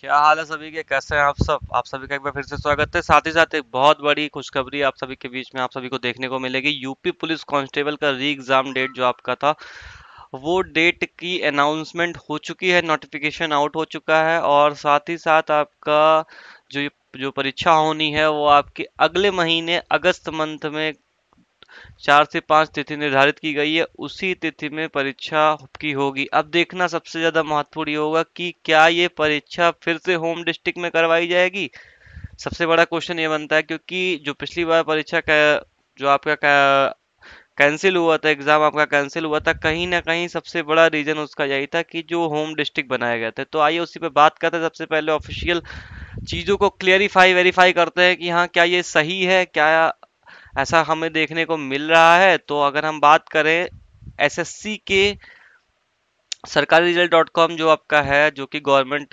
क्या हाल है सभी के? कैसे हैं आप सभी का एक बार फिर से स्वागत है। साथ ही साथ एक बहुत बड़ी खुशखबरी आप सभी के बीच में आप सभी को देखने को मिलेगी। यूपी पुलिस कांस्टेबल का री एग्जाम डेट जो आपका था, वो डेट की अनाउंसमेंट हो चुकी है, नोटिफिकेशन आउट हो चुका है। और साथ ही साथ आपका जो जो परीक्षा होनी है वो आपकी अगले महीने अगस्त मंथ में 4 से 5 तिथि निर्धारित की गई है, उसी तिथि में परीक्षा की होगी। अब देखना सबसे ज्यादा महत्वपूर्ण ये होगा कि क्या ये परीक्षा फिर से होम डिस्ट्रिक्ट में करवाई जाएगी। सबसे बड़ा क्वेश्चन ये बनता है, क्योंकि जो पिछली बार परीक्षा का जो आपका कैंसिल हुआ था, एग्जाम आपका कैंसिल हुआ था, कहीं ना कहीं सबसे बड़ा रीजन उसका यही था कि जो होम डिस्ट्रिक्ट बनाया गया था। तो आइए उसी पे बात करते हैं। सबसे पहले ऑफिशियल चीजों को क्लियरिफाई वेरीफाई करते हैं कि हाँ, क्या ये सही है, क्या ऐसा हमें देखने को मिल रहा है। तो अगर हम बात करें एसएससी के सरकारी रिजल्ट डॉट कॉम जो आपका है, जो कि गवर्नमेंट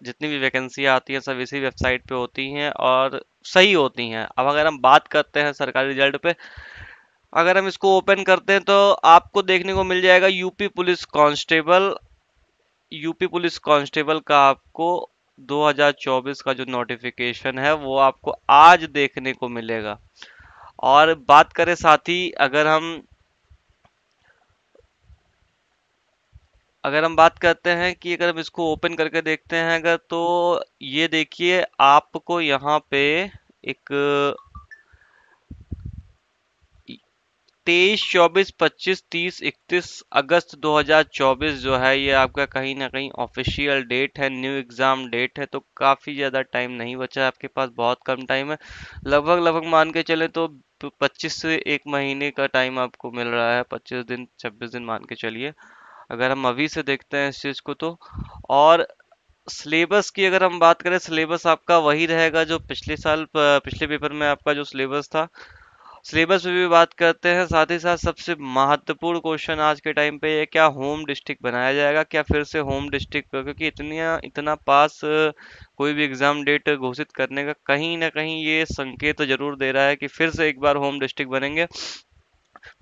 जितनी भी वैकेंसी आती हैं सब इसी वेबसाइट पे होती हैं और सही होती हैं। अब अगर हम बात करते हैं सरकारी रिजल्ट पे, अगर हम इसको ओपन करते हैं तो आपको देखने को मिल जाएगा यूपी पुलिस कांस्टेबल का आपको 2024 का जो नोटिफिकेशन है वो आपको आज देखने को मिलेगा। और बात करें साथ ही, अगर हम बात करते हैं कि अगर हम इसको ओपन करके देखते हैं अगर, तो ये देखिए आपको यहाँ पे एक 23, 24, 25, 30, 31 अगस्त 2024 जो है, ये आपका कहीं ना कहीं ऑफिशियल डेट है, न्यू एग्जाम डेट है। तो काफी ज्यादा टाइम नहीं बचा है आपके पास, बहुत कम टाइम है। लगभग लगभग मान के चले तो 25 से 1 महीने का टाइम आपको मिल रहा है, 25 दिन 26 दिन मान के चलिए, अगर हम अभी से देखते हैं इस चीज को तो। और सिलेबस की अगर हम बात करें, सिलेबस आपका वही रहेगा जो पिछले साल पिछले पेपर में आपका जो सिलेबस था। सिलेबस पे भी बात करते हैं। साथ ही साथ सबसे महत्वपूर्ण क्वेश्चन आज के टाइम पे ये, क्या होम डिस्ट्रिक्ट बनाया जाएगा, क्या फिर से होम डिस्ट्रिक्ट, क्योंकि इतना पास कोई भी एग्जाम डेट घोषित करने का कहीं ना कहीं ये संकेत तो जरूर दे रहा है कि फिर से एक बार होम डिस्ट्रिक्ट बनेंगे।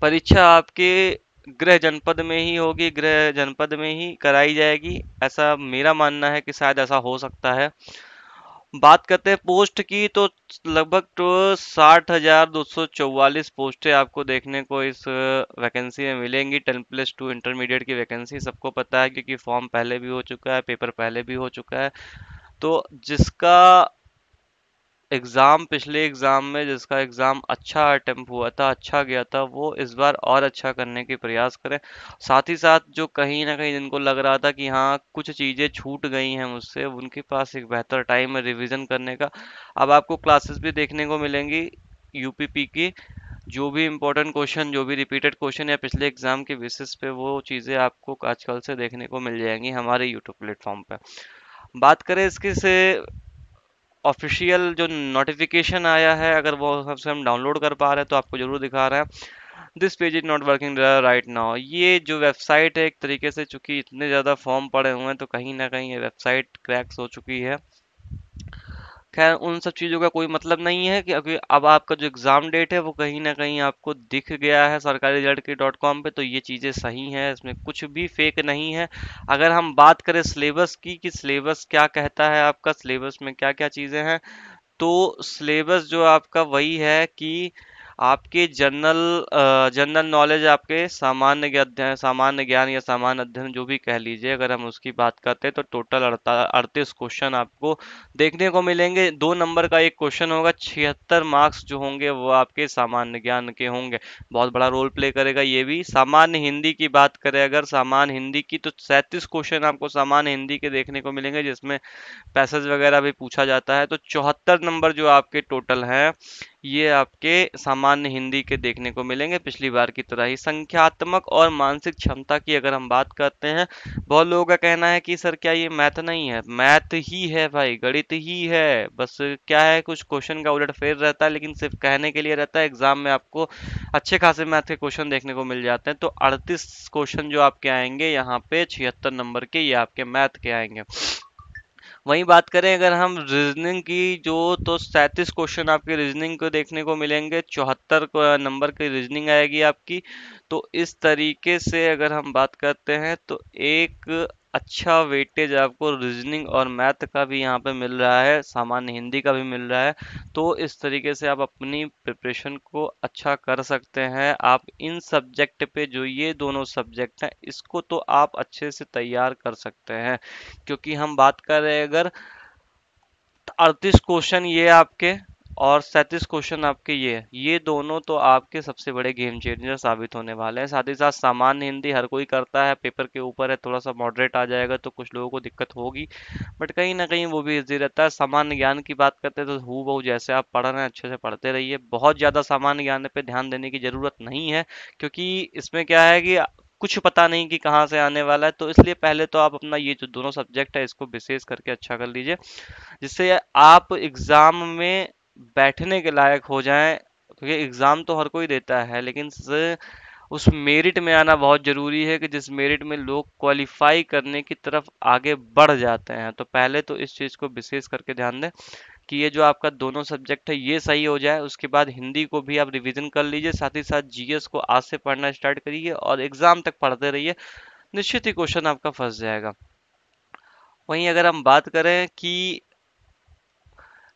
परीक्षा आपके गृह जनपद में ही होगी, गृह जनपद में ही कराई जाएगी, ऐसा मेरा मानना है कि शायद ऐसा हो सकता है। बात करते हैं पोस्ट की, तो लगभग तो 60,244 पोस्टें आपको देखने को इस वैकेंसी में मिलेंगी। 10+2 इंटरमीडिएट की वैकेंसी सबको पता है, क्योंकि फॉर्म पहले भी हो चुका है, पेपर पहले भी हो चुका है। तो जिसका पिछले एग्जाम में जिसका एग्जाम अच्छा अटेम्प्ट हुआ था, अच्छा गया था, वो इस बार और अच्छा करने के प्रयास करें। साथ ही साथ जो कहीं ना कहीं जिनको लग रहा था कि हाँ कुछ चीजें छूट गई हैं मुझसे, उनके पास एक बेहतर टाइम है रिवीजन करने का। अब आपको क्लासेस भी देखने को मिलेंगी यूपीपी की। जो भी इम्पोर्टेंट क्वेश्चन, जो भी रिपीटेड क्वेश्चन या पिछले एग्जाम के बेसिस पे, वो चीजें आपको आजकल से देखने को मिल जाएंगी हमारे यूट्यूब प्लेटफॉर्म पे। बात करें इसके से ऑफिशियल जो नोटिफिकेशन आया है, अगर वो सबसे हम डाउनलोड कर पा रहे हैं तो आपको जरूर दिखा रहा है। This page is not working right now. ये जो वेबसाइट है, एक तरीके से चूंकि इतने ज़्यादा फॉर्म पड़े हुए हैं तो कहीं ना कहीं ये वेबसाइट क्रैक्स हो चुकी है। खैर उन सब चीज़ों का कोई मतलब नहीं है, कि अभी अब आपका जो एग्ज़ाम डेट है वो कहीं ना कहीं आपको दिख गया है सरकारी रिजल्ट के डॉट कॉम पे, तो ये चीज़ें सही हैं, इसमें कुछ भी फेक नहीं है। अगर हम बात करें सिलेबस की, कि सिलेबस क्या कहता है, आपका सिलेबस में क्या क्या चीज़ें हैं, तो सिलेबस जो आपका वही है कि आपके जनरल नॉलेज, आपके सामान्य ज्ञान या सामान्य अध्ययन जो भी कह लीजिए, अगर हम उसकी बात करते हैं तो टोटल 38 क्वेश्चन आपको देखने को मिलेंगे। 2 नंबर का एक क्वेश्चन होगा, 76 मार्क्स जो होंगे वो आपके सामान्य ज्ञान के होंगे। बहुत बड़ा रोल प्ले करेगा ये भी। सामान्य हिंदी की बात करें अगर, सामान्य हिंदी की, तो 37 क्वेश्चन आपको सामान्य हिंदी के देखने को मिलेंगे, जिसमें पैसेज वगैरह भी पूछा जाता है। तो 74 नंबर जो आपके टोटल हैं, ये आपके सामान्य हिंदी के देखने को मिलेंगे, पिछली बार की तरह ही। संख्यात्मक और मानसिक क्षमता की अगर हम बात करते हैं, बहुत लोगों का कहना है कि सर क्या ये मैथ नहीं है? मैथ ही है भाई, गणित ही है, बस क्या है कुछ क्वेश्चन का उलट फेर रहता है, लेकिन सिर्फ कहने के लिए रहता है। एग्जाम में आपको अच्छे खासे मैथ के क्वेश्चन देखने को मिल जाते हैं। तो 38 क्वेश्चन जो आपके आएंगे यहाँ पे 76 नंबर के, ये आपके मैथ के आएंगे। वहीं बात करें अगर हम रीजनिंग की, जो तो 37 क्वेश्चन आपके रीजनिंग को देखने को मिलेंगे, 74 नंबर की रीजनिंग आएगी आपकी। तो इस तरीके से अगर हम बात करते हैं तो एक अच्छा वेटेज आपको रीजनिंग और मैथ का भी यहाँ पे मिल रहा है, सामान्य हिंदी का भी मिल रहा है। तो इस तरीके से आप अपनी प्रिपरेशन को अच्छा कर सकते हैं। आप इन सब्जेक्ट पे, जो ये दोनों सब्जेक्ट हैं, इसको तो आप अच्छे से तैयार कर सकते हैं। क्योंकि हम बात कर रहे हैं, अगर 38 क्वेश्चन ये आपके और 37 क्वेश्चन आपके, ये दोनों तो आपके सबसे बड़े गेम चेंजर साबित होने वाले हैं। साथ ही साथ सामान्य हिंदी हर कोई करता है, पेपर के ऊपर है, थोड़ा सा मॉडरेट आ जाएगा तो कुछ लोगों को दिक्कत होगी, बट कहीं ना कहीं वो भी इजी रहता है। सामान्य ज्ञान की बात करते हैं तो हूबहू बहू जैसे आप पढ़ रहे हैं अच्छे से पढ़ते रहिए। बहुत ज़्यादा सामान्य ज्ञान पे ध्यान देने की ज़रूरत नहीं है, क्योंकि इसमें क्या है कि कुछ पता नहीं कि कहाँ से आने वाला है। तो इसलिए पहले तो आप अपना ये जो दोनों सब्जेक्ट है इसको विशेष करके अच्छा कर लीजिए, जिससे आप एग्जाम में बैठने के लायक हो जाएं। क्योंकि एग्जाम तो हर कोई देता है, लेकिन उस मेरिट में आना बहुत जरूरी है, कि जिस मेरिट में लोग क्वालिफाई करने की तरफ आगे बढ़ जाते हैं। तो पहले तो इस चीज को विशेष करके ध्यान दें कि ये जो आपका दोनों सब्जेक्ट है ये सही हो जाए। उसके बाद हिंदी को भी आप रिवीजन कर लीजिए, साथ ही साथ जीएस को आज से पढ़ना स्टार्ट करिए और एग्जाम तक पढ़ते रहिए। निश्चित ही क्वेश्चन आपका फंस जाएगा। वहीं अगर हम बात करें कि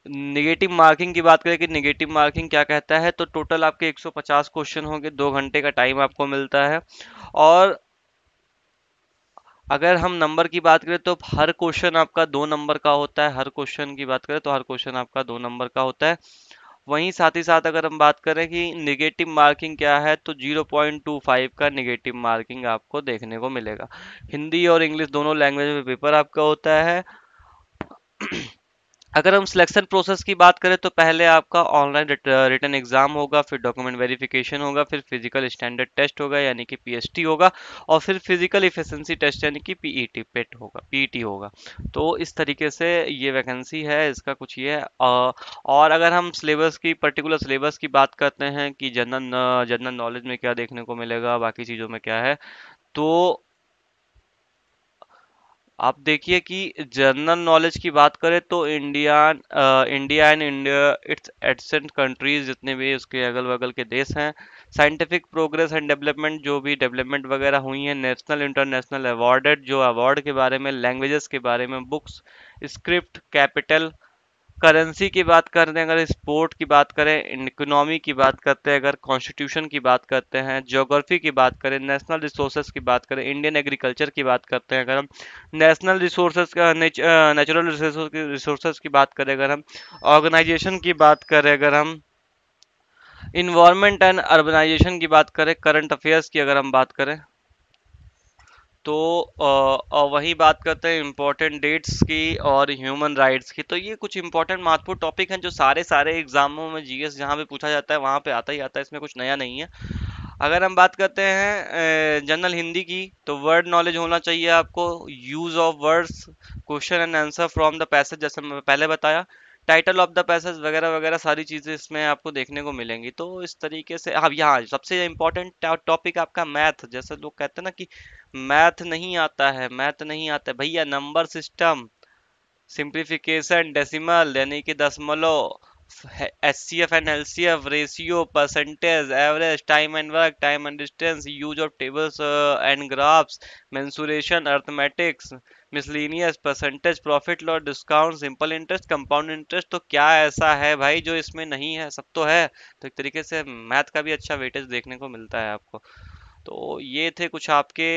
निगेटिव मार्किंग की बात करें कि निगेटिव मार्किंग क्या कहता है, तो टोटल आपके 150 क्वेश्चन होंगे, 2 घंटे का टाइम आपको मिलता है। और अगर हम नंबर की बात करें तो हर क्वेश्चन आपका 2 नंबर का होता है। हर क्वेश्चन की बात करें तो हर क्वेश्चन आपका 2 नंबर का होता है। वहीं साथ ही साथ अगर हम बात करें कि निगेटिव मार्किंग क्या है, तो 0.25 का निगेटिव मार्किंग आपको देखने को मिलेगा। हिंदी और इंग्लिश दोनों लैंग्वेज में पेपर आपका होता है। अगर हम सिलेक्शन प्रोसेस की बात करें तो पहले आपका ऑनलाइन रिटन एग्जाम होगा, फिर डॉक्यूमेंट वेरिफिकेशन होगा, फिर फिजिकल स्टैंडर्ड टेस्ट होगा यानी कि पीएसटी होगा, और फिर फिजिकल इफिशिएंसी टेस्ट यानी कि पीईटी पेट होगा, पीईटी होगा। तो इस तरीके से ये वैकेंसी है, इसका कुछ ये है। और अगर हम सिलेबस की, पर्टिकुलर सिलेबस की बात करते हैं कि जनरल जनरल नॉलेज में क्या देखने को मिलेगा, बाकी चीज़ों में क्या है, तो आप देखिए कि जनरल नॉलेज की बात करें तो India and India it's AdSense countries, जितने भी उसके अगल बगल के देश हैं, साइंटिफिक प्रोग्रेस एंड डेवलपमेंट, जो भी डेवलपमेंट वगैरह हुई है, नेशनल इंटरनेशनल अवार्डेड, जो अवार्ड के बारे में, लैंग्वेजेस के बारे में, बुक्स, स्क्रिप्ट, कैपिटल, करेंसी की बात करते हैं, अगर स्पोर्ट की बात करें, इकोनॉमी की बात करते हैं, अगर कॉन्स्टिट्यूशन की बात करते हैं, ज्योग्राफी की बात करें, नेशनल रिसोर्सेज की बात करें, इंडियन एग्रीकल्चर की बात करते हैं, अगर हम नेशनल रिसोर्सेज का नेचुरल रिसोर्सेज की बात करें, अगर हम ऑर्गेनाइजेशन की बात करें, अगर हम इन्वायरमेंट एंड अर्बनाइजेशन की बात करें, करंट अफेयर्स की अगर हम बात करें, तो वही बात करते हैं इम्पोर्टेंट डेट्स की और ह्यूमन राइट्स की। तो ये कुछ इंपॉर्टेंट महत्वपूर्ण टॉपिक हैं जो सारे सारे एग्जामों में जीएस जहाँ भी पूछा जाता है वहाँ पे आता ही आता है, इसमें कुछ नया नहीं है। अगर हम बात करते हैं जनरल हिंदी की, तो वर्ड नॉलेज होना चाहिए आपको, use of words, question and answer from the passage, जैसे मैं पहले बताया, टाइटल ऑफ द पैसेज वगैरह वगैरह सारी चीजें इसमें आपको देखने को मिलेंगी। तो इस तरीके से अब यहाँ सबसे इम्पोर्टेंट टॉपिक आपका मैथ। जैसे लोग कहते हैं ना कि मैथ नहीं आता है, मैथ नहीं आता है, भैया नंबर सिस्टम, सिंप्लीफिकेशन, डेसिमल यानी कि दशमलव, HCF and LCF, ratio, percentage, average, time and work, time and distance, use of tables and graphs, mensuration, arithmetics, miscellaneous, percentage, profit loss, discount, simple interest, compound interest. तो क्या ऐसा है भाई जो इसमें नहीं है? सब तो है। तो एक तरीके से मैथ का भी अच्छा वेटेज देखने को मिलता है आपको। तो ये थे कुछ आपके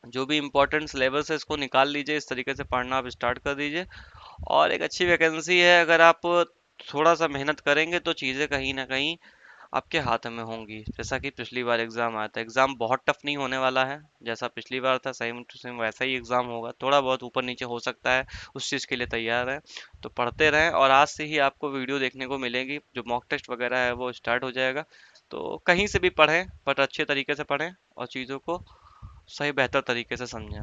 जो भी इम्पोर्टेंट सिलेबस है, इसको निकाल लीजिए, इस तरीके से पढ़ना आप स्टार्ट कर दीजिए। और एक अच्छी वैकेंसी है, अगर आप थोड़ा सा मेहनत करेंगे तो चीज़ें कहीं ना कहीं आपके हाथ में होंगी। जैसा कि पिछली बार एग्जाम आया था, एग्जाम बहुत टफ नहीं होने वाला है, जैसा पिछली बार था सेम टू सेम वैसा ही एग्जाम होगा, थोड़ा बहुत ऊपर नीचे हो सकता है, उस चीज़ के लिए तैयार है। तो पढ़ते रहें, और आज से ही आपको वीडियो देखने को मिलेगी, जो मॉक टेस्ट वगैरह है वो स्टार्ट हो जाएगा। तो कहीं से भी पढ़ें, बट अच्छे तरीके से पढ़ें और चीज़ों को सही बेहतर तरीके से समझें।